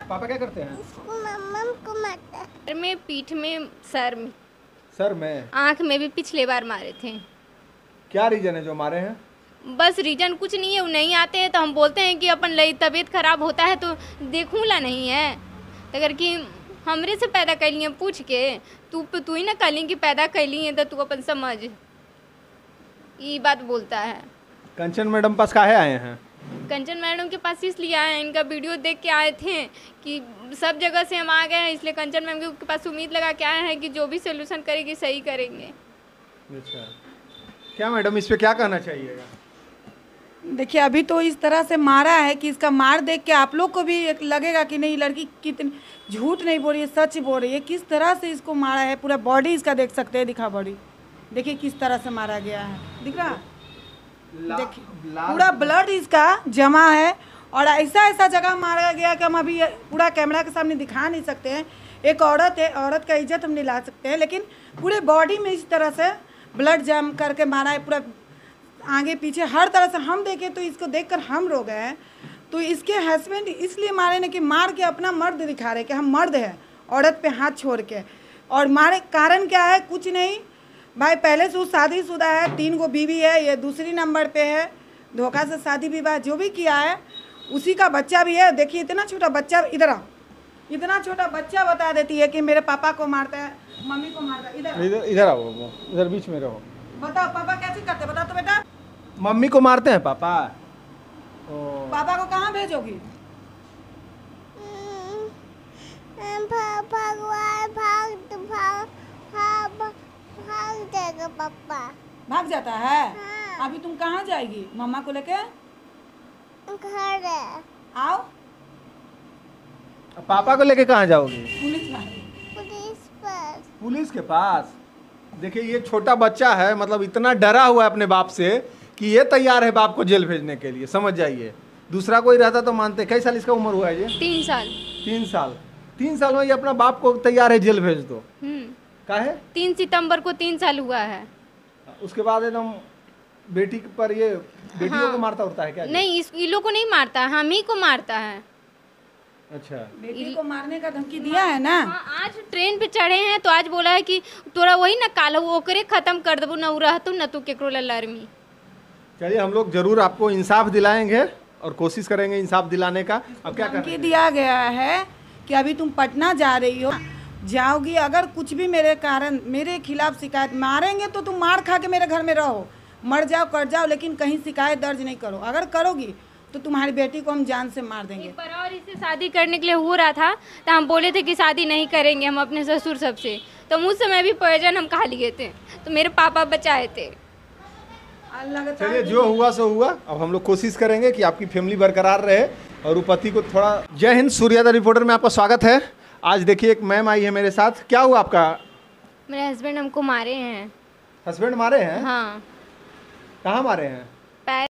पापा क्या करते हैं? मम्मा को मारता है। सर में, पीठ में, सर में, सर में, आँख में भी पिछले बार मारे थे। क्या रीजन है जो मारे हैं? बस रीजन कुछ नहीं है, वो नहीं आते हैं तो हम बोलते हैं कि अपन तबीयत खराब होता है तो देखूँला नहीं है, अगर कि हमरे से पैदा कर लिए पूछ के तू ही ना कली कि पैदा कर लिए तो तू अपन समझ, ये बात बोलता है। कंचन मैडम पास काहे आए हैं? कंचन मैडम के पास इसलिए आए हैं, इनका वीडियो देख के आए थे कि सब जगह से हम आ गए हैं, इसलिए कंचन मैम के पास उम्मीद लगा के आए हैं कि जो भी सोल्यूशन करेगी सही करेंगे। अच्छा, क्या मैडम इस पे क्या कहना चाहिएगा? देखिए अभी तो इस तरह से मारा है कि इसका मार देख के आप लोग को भी एक लगेगा कि नहीं लड़की कितनी झूठ नहीं बोल रही है, सच बोल रही है। किस तरह से इसको मारा है, पूरा बॉडी इसका देख सकते हैं, दिखा बॉडी देखिए किस तरह से मारा गया है, दिख रहा? देखिए पूरा ब्लड इसका जमा है और ऐसा जगह मारा गया कि हम अभी पूरा कैमरा के सामने दिखा नहीं सकते हैं। एक औरत है, औरत का इज्जत हम नहीं ला सकते हैं, लेकिन पूरे बॉडी में इस तरह से ब्लड जम करके मारा है, पूरा आगे पीछे हर तरह से। हम देखें तो इसको देखकर हम रो गए हैं। तो इसके हस्बैंड इसलिए मारे ना कि मार के अपना मर्द दिखा रहे कि हम मर्द हैं, औरत पे हाथ छोड़ के। और मारे कारण क्या है? कुछ नहीं भाई, पहले से वो शादीशुदा है, 3 गो बीवी है, ये दूसरी नंबर पे है, धोखा से शादी विवाह जो भी किया है, उसी का बच्चा भी है। देखिए इतना छोटा बच्चा, इधर आओ, इतना छोटा बच्चा बता देती है कि मेरे पापा को मारता है, मम्मी को मारता है। इधर आओ, इधर बीच में रहो। बताओ पापा कैसे करते, बताओ तो बेटा। मम्मी को मारते हैं पापा? पापा को कहाँ भेजोगी? भाग जाएगा पापा। भाग जाता है? हाँ। अभी तुम कहाँ जाएगी मम्मा को लेके? घर है। आओ। पापा को लेके कहाँ जाओगी? पुलिस पर। पुलिस के पास? देखिए ये छोटा बच्चा है, मतलब इतना डरा हुआ है अपने बाप से कि ये तैयार है बाप को जेल भेजने के लिए, समझ जाइए। दूसरा कोई रहता तो मानते। कई साल इसका उम्र हुआ है ये? 3 साल। 3 साल। 3 साल में ये अपना बाप को तैयार है जेल भेज दो। काहे? 3 सितंबर को 3 साल हुआ है। उसके बाद एकदम बेटी पर ये बेटियों को मारता उड़ता है क्या? नहीं, इस लोग को नहीं मारता है, हम ही को मारता है। अच्छा, बेटी को मारने का धमकी दिया है ना? हाँ, आज ट्रेन पे चढ़े हैं तो आज बोला है कि तोरा वही ना काल ओकरे खत्म कर देबो, न रहतु न तू केकरो लड़मी। चलिए हम लोग जरूर आपको इंसाफ दिलाएंगे और कोशिश करेंगे इंसाफ दिलाने का। अब क्या धमकी करें? दिया गया है कि अभी तुम पटना जा रही हो, जाओगी, अगर कुछ भी मेरे कारण मेरे खिलाफ शिकायत मारेंगे तो तुम मार खा के मेरे घर में रहो, मर जाओ कर जाओ, लेकिन कहीं शिकायत दर्ज नहीं करो। अगर करोगी तो तुम्हारी बेटी को हम जान से मार देंगे। एक बार और इससे शादी करने के लिए हो रहा था तो हम बोले थे कि शादी नहीं करेंगे हम अपने ससुर सबसे, तो उस समय भी पॉइजन हम खा लिए थे, तो मेरे पापा बचाए थे। चलिए जो हुआ सो हुआ। अब हम लोग कोशिश करेंगे कि आपकी फैमिली बरकरार रहे और पति को थोड़ा। जय हिंद, सूर्योदय रिपोर्टर में आपका स्वागत है। आज देखिए एक मैम आई है मेरे साथ। क्या हुआ आपका? मेरे हस्बैंड हमको मारे हैं। हस्बैंड मारे हैं? हाँ। कहाँ मारे हैं?